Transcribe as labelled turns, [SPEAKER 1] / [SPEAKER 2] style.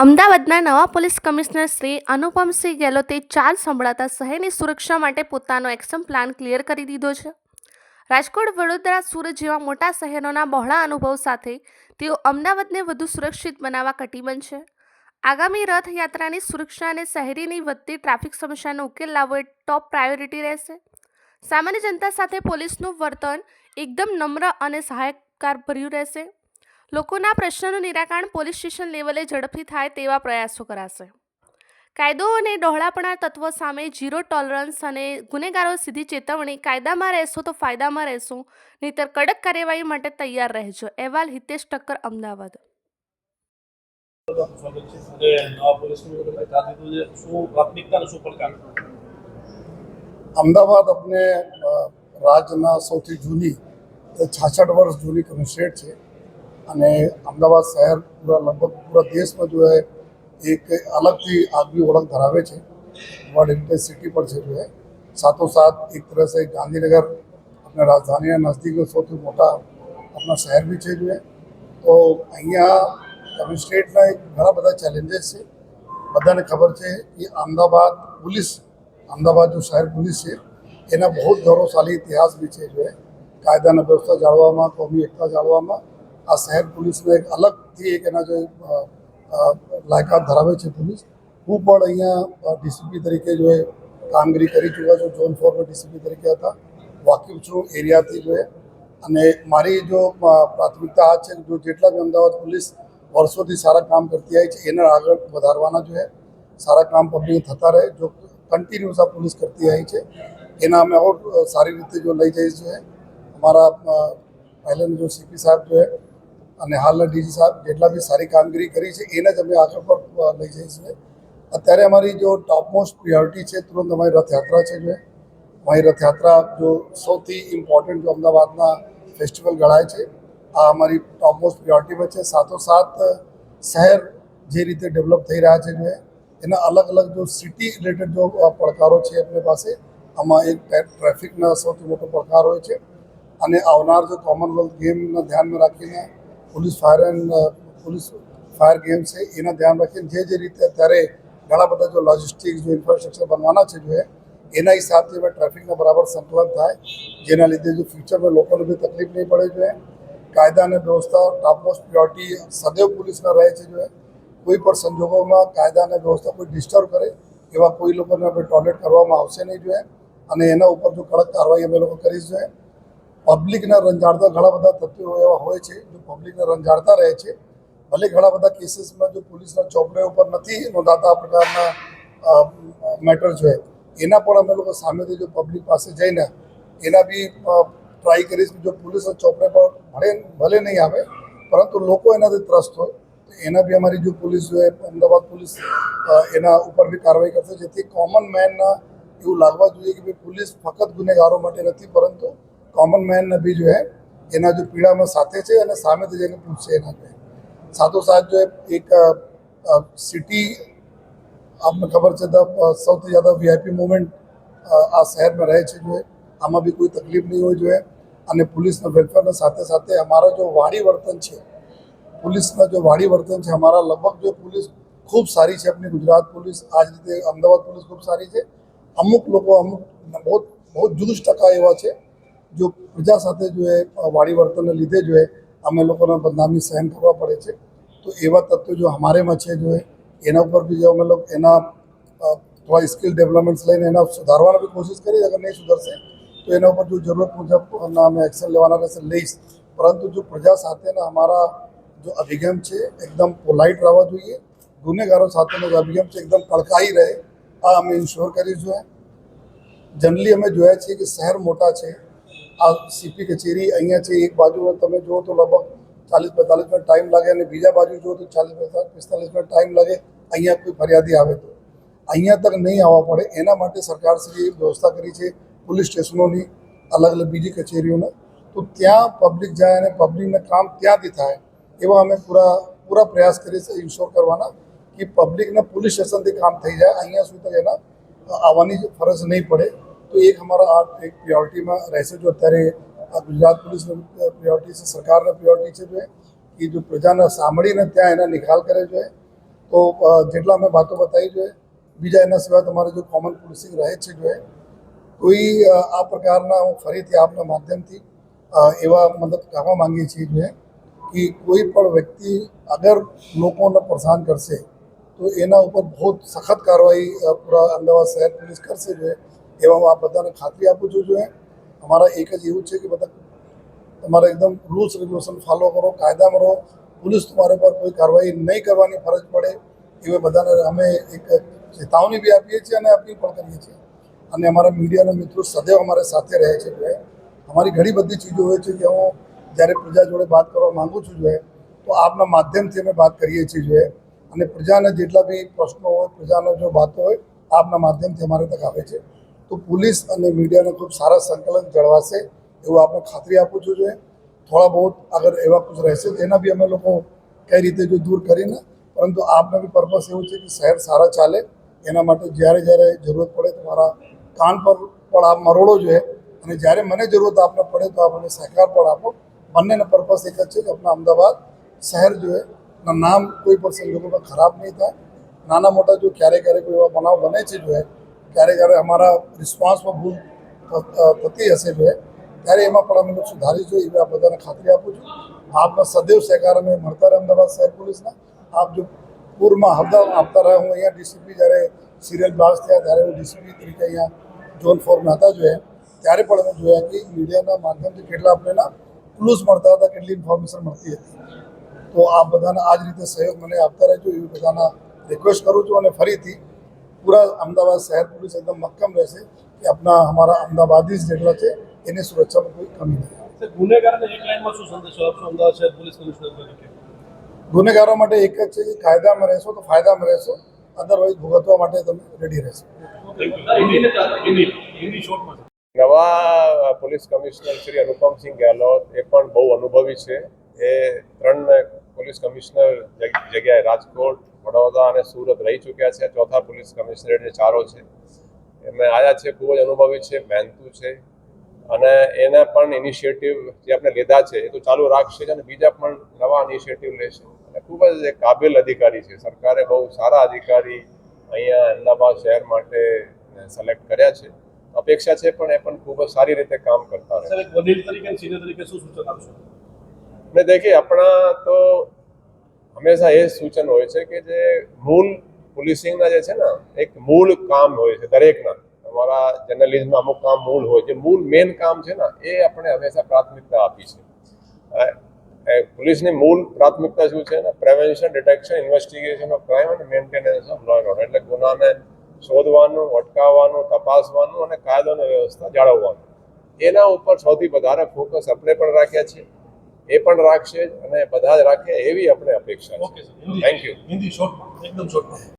[SPEAKER 1] અમદાવાદના નવા police commissioner Shri Anupamsinh ગેહલોતે ચાર્જ સંભળાતા શહેરની સુરક્ષા માટે પોતાનો એક્શન પ્લાન ક્લિયર કરી દીધો છે. રાજકોટ, વડોદરા, સુરત જેવા મોટા શહેરોના બહોળા અનુભવ સાથે તેઓ અમદાવાદને વધુ સુરક્ષિત બનાવવા કટિબદ્ધ છે. આગામી રથયાત્રાની સુરક્ષા અને શહેરીની વધતી ટ્રાફિક સમસ્યાનો ઉકેલ લાવવો એ ટોપ પ્રાયોરિટી રહેશે. સામાન્ય જનતા સાથે પોલીસનું વર્તન એકદમ નમ્ર અને સહાયકારભર્યું રહેશે. લોકોના પ્રશ્નોનું નિરાકરણ પોલીસ સ્ટેશન લેવલે ઝડપથી થાય તેવા પ્રયાસો કરાશે. કાયદો અને ડહોળાપણા તત્વો સામે ઝીરો ટોલરન્સ અને ગુનેગારો સીધી ચેતવણી. કાયદામાં રહેશો તો ફાયદામાં રહેશો, નહીંતર કડક કાર્યવાહી માટે તૈયાર રહેજો. અહેવાલ હિતેશ ઠક્કર, અમદાવાદ.
[SPEAKER 2] અમદાવાદ अपने રાજ્યના સૌથી જૂની 66 વર્ષ જૂની કમિશનરેટ છે અને અમદાવાદ શહેર લગભગ પૂરા દેશમાં જો है एक अलग ही આગવી ઓળખ ધરાવે છે. વર્લ્ડ હેરિટેજ સિટી पर છે जो है साथों साथ एक तरह से गांधीनगर अपने राजधानी नज़दीक સૌથી મોટા अपना શહેર भी છે जो है. તો અહીંયા કમિશનરેટના એક ઘણા બધા ચેલેન્જીસ છે. બધાને ખબર છે કે અમદાવાદ जो શહેર પોલીસ છે એના બહુ ગૌરવશાળી ઇતિહાસ બી છે जो है કાયદાના વ્યવસ્થા જાળવવામાં, કોમી એકતા જાળવવામાં આ શહેર પોલીસને એક અલગથી એક એના જે લાયકાત ધરાવે છે પોલીસ. હું પણ અહીંયા ડીસીપી તરીકે જો એ કામગીરી કરી ચૂક્યા છું. ઝોન 4 ડીસીપી તરીકે હતા, વાકેફ છું એરિયાથી જો એ. અને મારી જો પ્રાથમિકતા આ છે કે જો જેટલા બી અમદાવાદ પોલીસ વર્ષોથી સારા કામ કરતી આવી છે એને આગળ વધારવાના જો है સારા કામ પબ્લિક થતા રહે. જો કન્ટિન્યુઅસ આ પોલીસ કરતી આવી છે એના અમે ઓર સારી રીતે જો લઈ જઈશ જો है. हमारा પહેલાંના જો સીપી સાહેબ જો है અને હાલના ડીજી સાહેબ જેટલા બી સારી કામગીરી કરી છે એને જ અમે આગળ પર લઈ જઈશું. અત્યારે અમારી જો ટોપ મોસ્ટ પ્રિયોરિટી છે તુરંત અમારી રથયાત્રા છે જો અમારી રથયાત્રા જો સૌથી ઇમ્પોર્ટન્ટ જો અમદાવાદના ફેસ્ટિવલ ગણાય છે આ અમારી ટોપ મોસ્ટ પ્રિયોરિટીમાં છે. સાથોસાથ શહેર જે રીતે ડેવલપ થઈ રહ્યા છે જો એના અલગ અલગ જો સિટી રિલેટેડ જો પડકારો છે આપણી પાસે આમાં એક ટ્રાફિકના સૌથી મોટો પડકાર હોય છે અને આવનાર જો કોમનવેલ્થ ગેમને ધ્યાનમાં રાખીને પોલીસ ફાયર ગેમ છે એના ધ્યાન રાખીને જે રીતે અત્યારે ઘણા બધા જો લોજિસ્ટિક્સ જો ઇન્ફ્રાસ્ટ્રક્ચર બનવાના છે જો એના હિસાબથી હવે ટ્રાફિકના બરાબર સંકલન થાય જેના લીધે જો ફ્યુચરમાં લોકોને બી તકલીફ નહીં પડે જો કાયદા અને વ્યવસ્થા ટોપ મોસ્ટ પ્રિયોરિટી સદૈવ પોલીસના રહે છે જો કોઈ પણ સંજોગોમાં કાયદા અને વ્યવસ્થા કોઈ ડિસ્ટર્બ કરે એવા કોઈ લોકોને આપણે ટોલરેટ કરવામાં આવશે નહીં જો અને એના ઉપર જો કડક કાર્યવાહી અમે લોકો કરીશ જો પબ્લિકના રંજાડતા ઘણા બધા તત્વો એવા હોય છે જો પબ્લિકને રંજાડતા રહે છે. ભલે ઘણા બધા કેસીસમાં જો પોલીસના ચોપડે ઉપર નથી નોંધાતા આ પ્રકારના મેટર જો એના પણ અમે લોકો સામેથી જો પબ્લિક પાસે જઈને એના બી ટ્રાય કરીશ જો પોલીસના ચોપડે પર ભલે નહીં આવે પરંતુ લોકો એનાથી ત્રસ્ત હોય તો એના બી અમારી જો પોલીસ જો અમદાવાદ પોલીસ એના ઉપર બી કાર્યવાહી કરશે જેથી કોમન મેનના એવું લાગવા જોઈએ કે ભાઈ પોલીસ ફક્ત ગુનેગારો માટે નથી પરંતુ કોમન મેનને બી જો એના જો પીડામાં સાથે છે અને સામેથી જઈને પૂછશે એના જો સાથોસાથ જો એક સિટી આપને ખબર છે તો સૌથી ज़्यादा વીઆઈપી મૂવમેન્ટ આ શહેરમાં રહે છે જો આમાં બી કોઈ તકલીફ નહીં હોય જોઈએ અને પોલીસના વેલફેરના સાથે સાથે અમારા જો વાડી વર્તન છે પોલીસના જો વાડી વર્તન છે અમારા લગભગ જો પોલીસ ખૂબ સારી છે. આપણી ગુજરાત પોલીસ આ જ રીતે અમદાવાદ પોલીસ ખૂબ સારી છે. અમુક લોકો બહુ જુદું ટકા એવા છે જો પ્રજા સાથે જો વાડી વર્તનને લીધે જો અમે લોકોને બદનામી સહન કરવા પડે છે. તો એવા તત્વો જો અમારેમાં છે જો એના ઉપર બી જો અમે લોકો એના થોડા સ્કિલ ડેવલપમેન્ટ્સ લઈને એના સુધારવાની બી કોશિશ કરી. અગર નહીં સુધરશે તો એના ઉપર જો જરૂરત મુજબના અમે એક્શન લેવાના રહેશે લઈશ. પરંતુ જો પ્રજા સાથેના અમારા જો અભિગમ છે એકદમ પોલાઇટ રહેવા જોઈએ. ગુનેગારો સાથેનો જો અભિગમ છે એકદમ કડકાઈ રહે આ અમે ઇન્શ્યોર કરીશું. જનરલી અમે જોયા છીએ કે શહેર મોટા છે. આ સીપી કચેરી અહીંયા છે એક બાજુ તમે જુઓ તો લગભગ 40-45 મિનિટ ટાઈમ લાગે અને બીજા બાજુ જુઓ તો 40-45 મિનિટ ટાઈમ લાગે અહીંયા કોઈ ફરિયાદી આવે તો. અહીંયા તક નહીં આવવા પડે એના માટે સરકારશ્રીએ વ્યવસ્થા કરી છે પોલીસ સ્ટેશનોની અલગ અલગ બીજી કચેરીઓને. તો ત્યાં પબ્લિક જાય અને પબ્લિકને કામ ત્યાંથી થાય એવા અમે પૂરા પ્રયાસ કરીએ ઇન્શ્યોર કરવાના કે પબ્લિકને પોલીસ સ્ટેશનથી કામ થઈ જાય અહીંયા સુધી એના આવવાની ફરજ નહીં પડે. તો એક અમારા આ એક પ્રિયોરિટીમાં રહેશે જો અત્યારે ગુજરાત પોલીસની પ્રિયોરિટી છે, સરકારની પ્રિયોરિટી છે જો એ જો પ્રજાને સાંભળીને ત્યાં એના નિકાલ કરે જો તો તો જેટલા અમે વાતો બતાવી જોઈએ બીજા એના સિવાય તમારે જો કોમન પોલિસિંગ રહે છે જોઈએ કોઈ આ પ્રકારના હું ફરીથી આપના માધ્યમથી એવા મતલબ કહેવા માંગીએ છીએ જોઈએ કે કોઈ પણ વ્યક્તિ અગર લોકોને પરેશાન કરશે તો એના ઉપર બહુ સખત કાર્યવાહી પૂરા અમદાવાદ શહેર પોલીસ કરશે જોઈએ એવા હું આ બધાને ખાતરી આપું છું જોઈએ અમારા એક જ એવું છે કે બધા તમારે એકદમ રૂલ્સ રેગ્યુલેશન ફોલો કરો કાયદામાં રહો પોલીસ તમારા પર કોઈ કાર્યવાહી નહીં કરવાની ફરજ પડે એવા બધાને અમે એક ચેતવણી બી આપીએ છીએ અને અપીલ પણ કરીએ છીએ અને અમારા મીડિયાના મિત્રો સદૈવ અમારા સાથે રહે છે જોઈએ અમારી ઘણી બધી ચીજો હોય છે કે હું જ્યારે પ્રજા જોડે વાત કરવા માગું છું જોઈએ તો આપના માધ્યમથી અમે વાત કરીએ છીએ જોઈએ અને પ્રજાના જેટલા બી પ્રશ્નો હોય પ્રજાનો જો વાતો હોય આપના માધ્યમથી અમારે તક આવે છે તો પોલીસ અને મીડિયાને ખૂબ સારા સંકલન જળવાશે એવું આપણે ખાતરી આપું છું જોઈએ થોડા બહુ અગર એવા કુછ રહેશે તેના બી અમે લોકો કઈ રીતે જો દૂર કરીને પરંતુ આપના બી પર્પસ એવું છે કે શહેર સારા ચાલે એના માટે જ્યારે જ્યારે જરૂરત પડે તો મારા કાન પર પણ આપ મરોડો જોઈએ અને જ્યારે મને જરૂરત આપને પડે તો આપ મને સહકાર પણ આપો બંનેના પર્પસ એક જ છે કે આપણા અમદાવાદ શહેર જોઈએ ના નામ કોઈ પણ સંજોગોમાં ખરાબ નહીં થાય નાના મોટા જો ક્યારેક ક્યારેક કોઈ એવા બનાવ બને છે જોઈએ ક્યારેક ક્યારેક અમારા રિસ્પોન્સમાં ભૂલ થતી હશે જોઈએ ત્યારે એમાં પણ અમે લોકો સુધારી જોઈએ એવી આ બધાને ખાતરી આપું છું આપના સદૈવ સહકાર અમે મળતા રહે અમદાવાદ શહેર પોલીસના આપ જો પૂરમાં હરદમ આપતા રહ્યા હું અહીંયા ડીસીપી જ્યારે સિરિયલ બ્લાસ્ટ થયા ત્યારે હું ડીસીપી તરીકે અહીંયા ઝોન 4 હતા જોઈએ ત્યારે પણ અમે જોયા કે મીડિયાના માધ્યમથી કેટલા આપણને ક્લૂઝ મળતા હતા કેટલી ઇન્ફોર્મેશન મળતી હતી તો આ બધાને આ જ રીતે સહયોગ મને આપતા રહેજો એવી બધાના રિક્વેસ્ટ કરું છું અને ફરીથી પૂરા અમદાવાદ શહેર પોલીસ એકદમ મક્કમ રહેશે કે આપણા અમારા અમદાવાદી જેટલા છે એની સુરક્ષામાં કોઈ કમી નહીં આવે
[SPEAKER 3] ગુનેગારને એક લાઈનમાં શું સંદેશો આપશો અમદાવાદ શહેર પોલીસ કમિશનર તરીકે?
[SPEAKER 2] ગુનેગારો માટે એક જ છે કે કાયદામાં રહેશો તો ફાયદામાં રહેશો અદરવાઇઝ ભોગવવા માટે તમે રેડી રહેશો
[SPEAKER 4] નવા પોલીસ કમિશનર શ્રી અનુપમસિંહ ગેહલોત એ પણ બહુ અનુભવી છે. એ 3 પોલીસ કમિશનર જગ્યાએ રાજકોટ, વડોદરા અને સુરત રહી ચૂક્યા છે. ચોથા પોલીસ કમિશનરેટ જે ચારો છે એમને આવ્યા છે, ખૂબ જ અનુભવી છે, મહેનતુ છે અને એના પણ ઇનિશિયેટિવ જે આપણે લીધા છે એ તો ચાલુ રાખશે અને બીજા પણ નવા ઇનિશિયેટિવ લેશે અને ખૂબ જ કાબિલ અધિકારી છે. સરકારે બહુ સારા અધિકારી અહીંયા અમદાવાદ શહેર માટે સિલેક્ટ કર્યા છે. અપેક્ષા છે પણ એ પણ ખૂબ જ સારી રીતે કામ કરતા રહે.
[SPEAKER 3] વડીલ તરીકે સિનિયર તરીકે શું સૂચન આપશો?
[SPEAKER 4] ને દેખીએ આપણા તો હંમેશા એ સૂચન હોય છે કે જે મૂળ પોલીસિંગના જે છે ને એક મૂળ કામ હોય છે દરેકના. અમારા જર્નલિઝમમાં અમુક કામ મૂળ હોય, જે મૂળ મેઇન કામ છે ને એ આપણે હંમેશા પ્રાથમિકતા આપી છે. પોલીસની મૂળ પ્રાથમિકતા શું છે ને? Prevention, detection, investigation of crime અને maintenance of law and order. એટલે ગુનાને શોધવાનું, અટકાવવાનું, તપાસવાનું અને કાયદો અને વ્યવસ્થા જાળવવાનું. એના ઉપર સૌથી વધારે ફોકસ આપણે પણ રાખ્યા છે, એ પણ રાખશે અને બધા જ રાખે એવી આપણે અપેક્ષા છે.
[SPEAKER 3] Okay sir,
[SPEAKER 4] thank you.
[SPEAKER 3] Hindi શોર્ટમાં, એકદમ શોર્ટમાં.